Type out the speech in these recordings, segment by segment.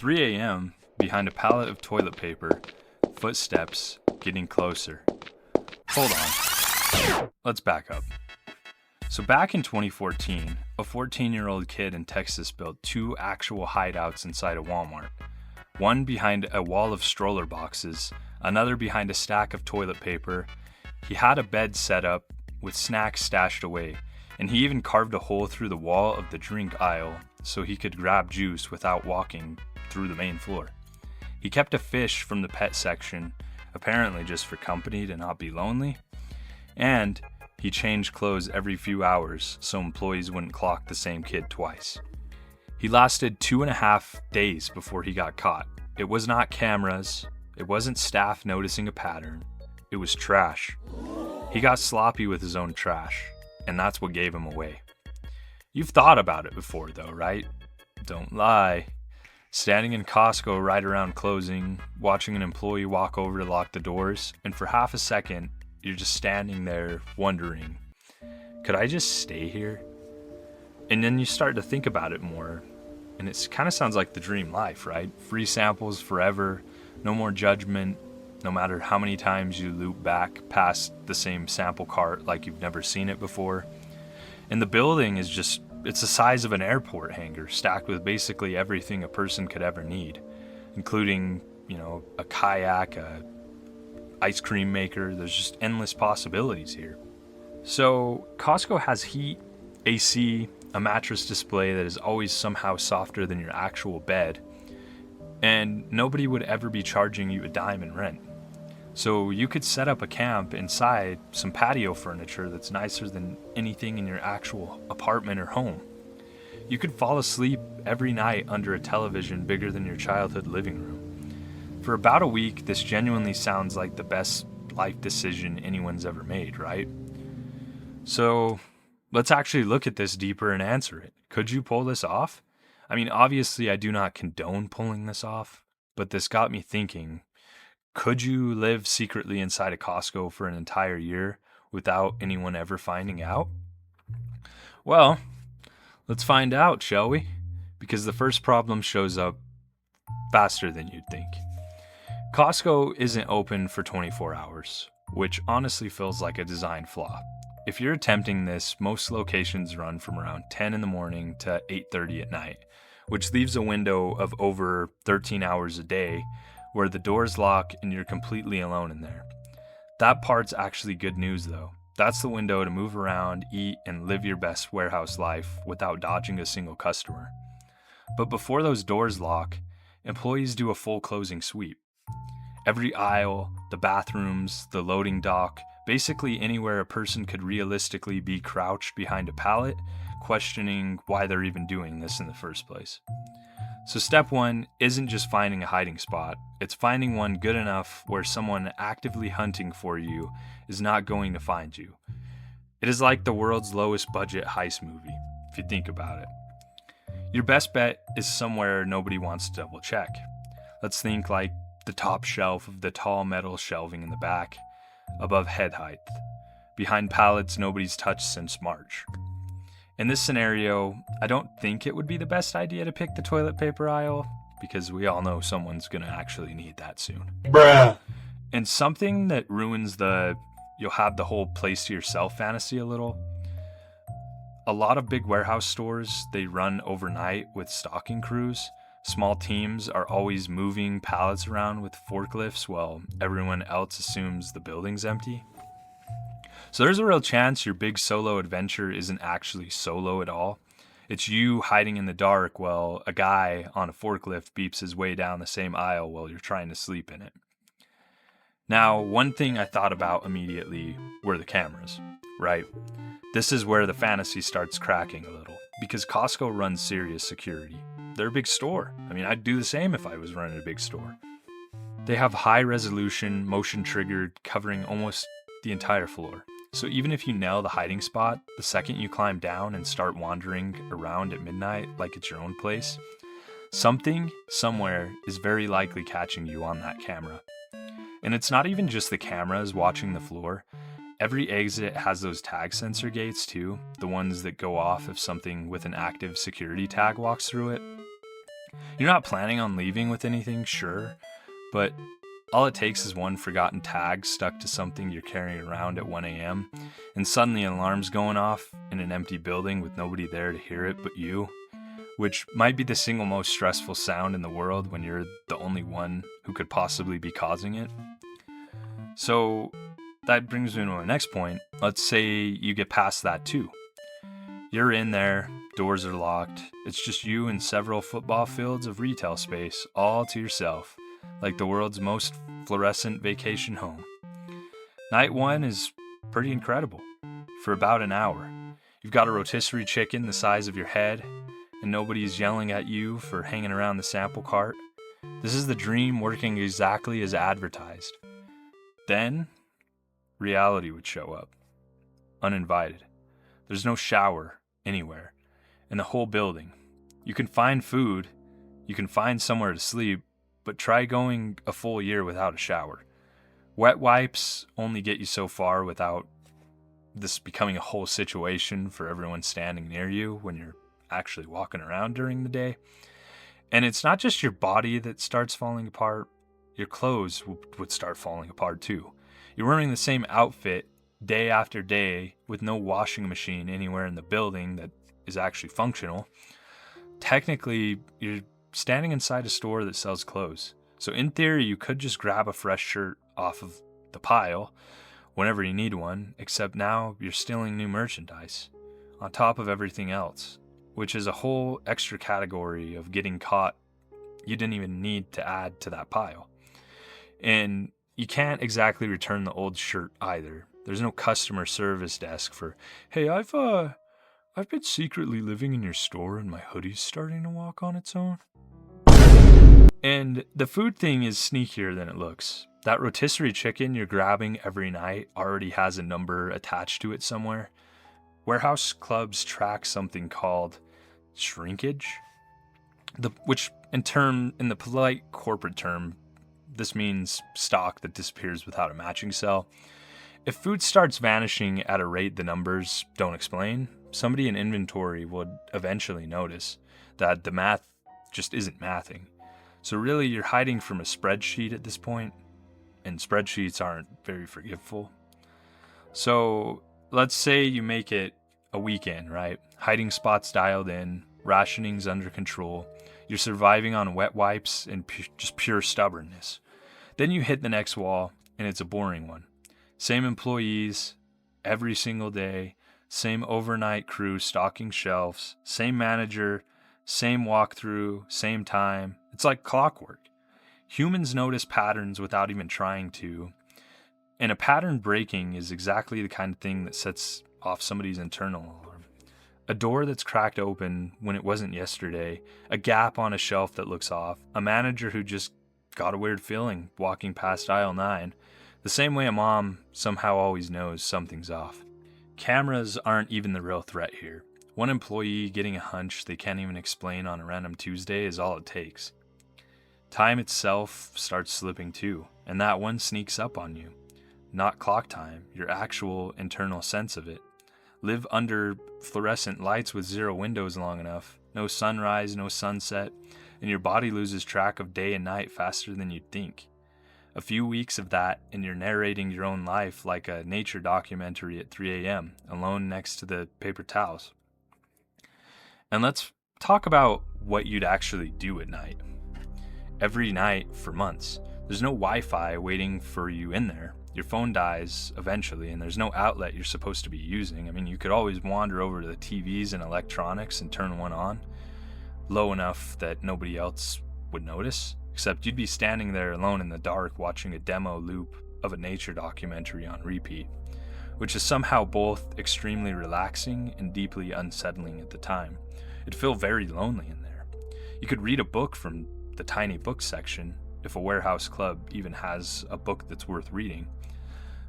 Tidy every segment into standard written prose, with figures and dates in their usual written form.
3 a.m., behind a pallet of toilet paper, footsteps getting closer. Hold on. Let's back up. So back in 2014, a 14-year-old kid in Texas built two actual hideouts inside a Walmart. One behind a wall of stroller boxes, another behind a stack of toilet paper. He had a bed set up with snacks stashed away, and he even carved a hole through the wall of the drink aisle so he could grab juice without walking through the main floor. He kept a fish from the pet section, apparently just for company to not be lonely, and he changed clothes every few hours so employees wouldn't clock the same kid twice. He lasted 2.5 days before he got caught. It was not cameras, it wasn't staff noticing a pattern, it was trash. He got sloppy with his own trash, and that's what gave him away. You've thought about it before though, right? Don't lie. Standing in Costco right around closing, watching an employee walk over to lock the doors, and for half a second, you're just standing there wondering, could I just stay here? And then you start to think about it more, and it kind of sounds like the dream life, right? Free samples forever, no more judgment, no matter how many times you loop back past the same sample cart like you've never seen it before. And the building is just, it's the size of an airport hangar, stacked with basically everything a person could ever need, including, a kayak, a ice cream maker. There's just endless possibilities here. So Costco has heat, AC, a mattress display that is always somehow softer than your actual bed, and nobody would ever be charging you a dime in rent. So you could set up a camp inside some patio furniture that's nicer than anything in your actual apartment or home. You could fall asleep every night under a television bigger than your childhood living room. For about a week, this genuinely sounds like the best life decision anyone's ever made, right? So let's actually look at this deeper and answer it. Could you pull this off? I mean, obviously I do not condone pulling this off, but this got me thinking, could you live secretly inside a Costco for an entire year without anyone ever finding out? Well, let's find out, shall we? Because the first problem shows up faster than you'd think. Costco isn't open for 24 hours, which honestly feels like a design flaw. If you're attempting this, most locations run from around 10 in the morning to 8:30 at night, which leaves a window of over 13 hours a day where the doors lock and you're completely alone in there. That part's actually good news though. That's the window to move around, eat, and live your best warehouse life without dodging a single customer. But before those doors lock, employees do a full closing sweep. Every aisle, the bathrooms, the loading dock, basically anywhere a person could realistically be crouched behind a pallet, questioning why they're even doing this in the first place. So step one isn't just finding a hiding spot, it's finding one good enough where someone actively hunting for you is not going to find you. It is like the world's lowest budget heist movie, if you think about it. Your best bet is somewhere nobody wants to double check. Let's think like the top shelf of the tall metal shelving in the back, above head height, behind pallets nobody's touched since March. In this scenario, I don't think it would be the best idea to pick the toilet paper aisle, because we all know someone's gonna actually need that soon. Bruh. And something that ruins you'll have the whole place to yourself fantasy a little. A lot of big warehouse stores, they run overnight with stocking crews. Small teams are always moving pallets around with forklifts while everyone else assumes the building's empty. So there's a real chance your big solo adventure isn't actually solo at all. It's you hiding in the dark while a guy on a forklift beeps his way down the same aisle while you're trying to sleep in it. Now, one thing I thought about immediately were the cameras, right? This is where the fantasy starts cracking a little, because Costco runs serious security. They're a big store. I mean, I'd do the same if I was running a big store. They have high resolution, motion triggered, covering almost the entire floor. So even if you nail the hiding spot, the second you climb down and start wandering around at midnight like it's your own place, something, somewhere, is very likely catching you on that camera. And it's not even just the cameras watching the floor. Every exit has those tag sensor gates too, the ones that go off if something with an active security tag walks through it. You're not planning on leaving with anything, sure, but all it takes is one forgotten tag stuck to something you're carrying around at 1 a.m., and suddenly an alarm's going off in an empty building with nobody there to hear it but you, which might be the single most stressful sound in the world when you're the only one who could possibly be causing it. So that brings me to my next point. Let's say you get past that too. You're in there, doors are locked, it's just you and several football fields of retail space all to yourself, like the world's most fluorescent vacation home. Night one is pretty incredible. For about an hour, you've got a rotisserie chicken the size of your head, and nobody's yelling at you for hanging around the sample cart. This is the dream working exactly as advertised. Then, reality would show up, uninvited. There's no shower anywhere in the whole building. You can find food, you can find somewhere to sleep, but try going a full year without a shower. Wet wipes only get you so far without this becoming a whole situation for everyone standing near you when you're actually walking around during the day. And it's not just your body that starts falling apart, your clothes would start falling apart too. You're wearing the same outfit day after day with no washing machine anywhere in the building that is actually functional. Technically, you're standing inside a store that sells clothes. So in theory, you could just grab a fresh shirt off of the pile whenever you need one, except now you're stealing new merchandise on top of everything else, which is a whole extra category of getting caught you didn't even need to add to that pile. And you can't exactly return the old shirt either. There's no customer service desk for, hey, I've been secretly living in your store and my hoodie's starting to walk on its own. And the food thing is sneakier than it looks. That rotisserie chicken you're grabbing every night already has a number attached to it somewhere. Warehouse clubs track something called shrinkage, which in the polite corporate term, this means stock that disappears without a matching cell. If food starts vanishing at a rate the numbers don't explain, somebody in inventory would eventually notice that the math just isn't mathing. So really, you're hiding from a spreadsheet at this point, and spreadsheets aren't very forgiveful. So let's say you make it a weekend, right? Hiding spots dialed in, rationing's under control. You're surviving on wet wipes and just pure stubbornness. Then you hit the next wall, and it's a boring one. Same employees, every single day, same overnight crew stocking shelves, same manager, same walkthrough, same time. It's like clockwork. Humans notice patterns without even trying to. And a pattern breaking is exactly the kind of thing that sets off somebody's internal alarm. A door that's cracked open when it wasn't yesterday, a gap on a shelf that looks off, a manager who just got a weird feeling walking past aisle 9, the same way a mom somehow always knows something's off. Cameras aren't even the real threat here. One employee getting a hunch they can't even explain on a random Tuesday is all it takes. Time itself starts slipping too, and that one sneaks up on you. Not clock time, your actual internal sense of it. Live under fluorescent lights with zero windows long enough, no sunrise, no sunset, and your body loses track of day and night faster than you'd think. A few weeks of that, and you're narrating your own life like a nature documentary at 3 a.m., alone next to the paper towels. And let's talk about what you'd actually do at night. Every night for months, there's no Wi-Fi waiting for you in there. Your phone dies eventually, and there's no outlet you're supposed to be using. I mean, you could always wander over to the TVs and electronics and turn one on, low enough that nobody else would notice, except you'd be standing there alone in the dark watching a demo loop of a nature documentary on repeat, which is somehow both extremely relaxing and deeply unsettling at the time. It'd feel very lonely in there. You could read a book from the tiny book section, if a warehouse club even has a book that's worth reading.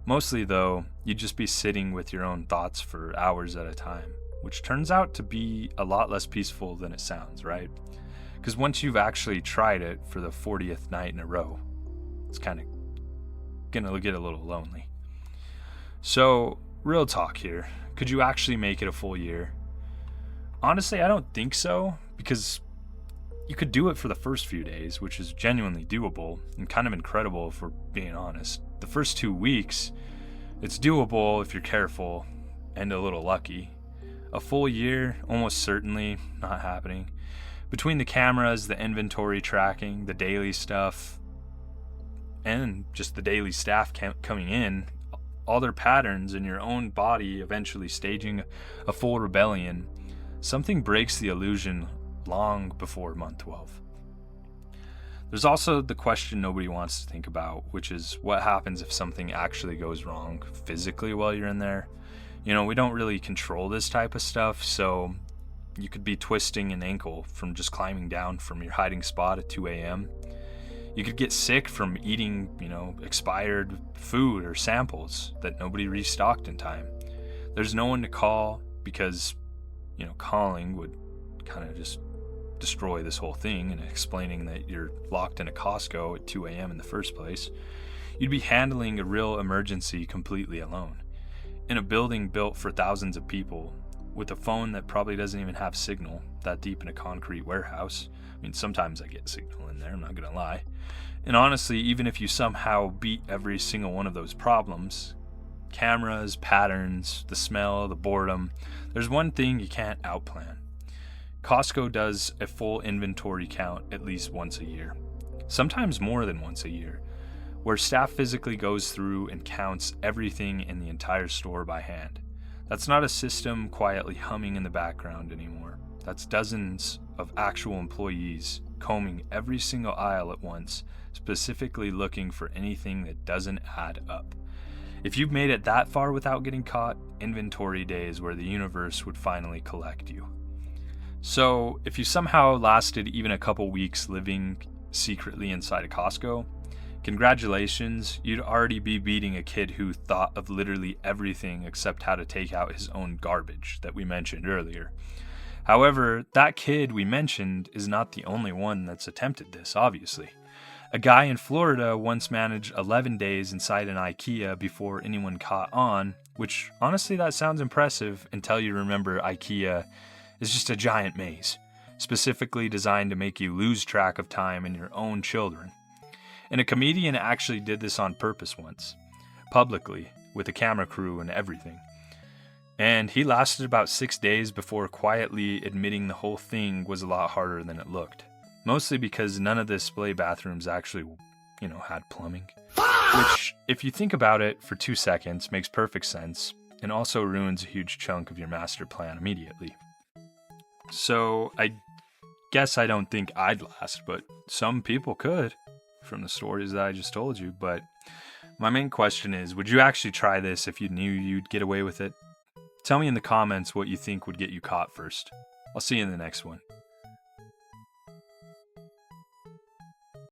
Mostly, though, you'd just be sitting with your own thoughts for hours at a time, which turns out to be a lot less peaceful than it sounds, right? Because once you've actually tried it for the 40th night in a row, it's kind of gonna get a little lonely. So, real talk here. Could you actually make it a full year? Honestly, I don't think so, because you could do it for the first few days, which is genuinely doable and kind of incredible if we're being honest. The first 2 weeks, it's doable if you're careful and a little lucky. A full year, almost certainly not happening. Between the cameras, the inventory tracking, the daily stuff, and just the daily staff coming in, all their patterns in your own body eventually staging a full rebellion, something breaks the illusion long before month 12. There's also the question nobody wants to think about, which is what happens if something actually goes wrong physically while you're in there. You know, we don't really control this type of stuff, so you could be twisting an ankle from just climbing down from your hiding spot at 2 a.m. You could get sick from eating, expired food or samples that nobody restocked in time. There's no one to call because, calling would kind of just destroy this whole thing and explaining that you're locked in a Costco at 2 a.m. in the first place. You'd be handling a real emergency completely alone. In a building built for thousands of people, with a phone that probably doesn't even have signal, that deep in a concrete warehouse. I mean, sometimes I get signal in there, I'm not gonna lie. And honestly, even if you somehow beat every single one of those problems, cameras, patterns, the smell, the boredom, there's one thing you can't outplan. Costco does a full inventory count at least once a year, sometimes more than once a year, where staff physically goes through and counts everything in the entire store by hand. That's not a system quietly humming in the background anymore. That's dozens of actual employees combing every single aisle at once, specifically looking for anything that doesn't add up. If you've made it that far without getting caught, inventory day is where the universe would finally collect you. So, if you somehow lasted even a couple weeks living secretly inside a Costco, congratulations, you'd already be beating a kid who thought of literally everything except how to take out his own garbage that we mentioned earlier. However, that kid we mentioned is not the only one that's attempted this, obviously. A guy in Florida once managed 11 days inside an IKEA before anyone caught on, which honestly that sounds impressive until you remember IKEA is just a giant maze, specifically designed to make you lose track of time and your own children. And a comedian actually did this on purpose once, publicly, with a camera crew and everything. And he lasted about 6 days before quietly admitting the whole thing was a lot harder than it looked. Mostly because none of the display bathrooms actually, had plumbing. Which, if you think about it for 2 seconds, makes perfect sense, and also ruins a huge chunk of your master plan immediately. So, I guess I don't think I'd last, but some people could, from the stories that I just told you. But my main question is, would you actually try this if you knew you'd get away with it? Tell me in the comments what you think would get you caught first. I'll see you in the next one.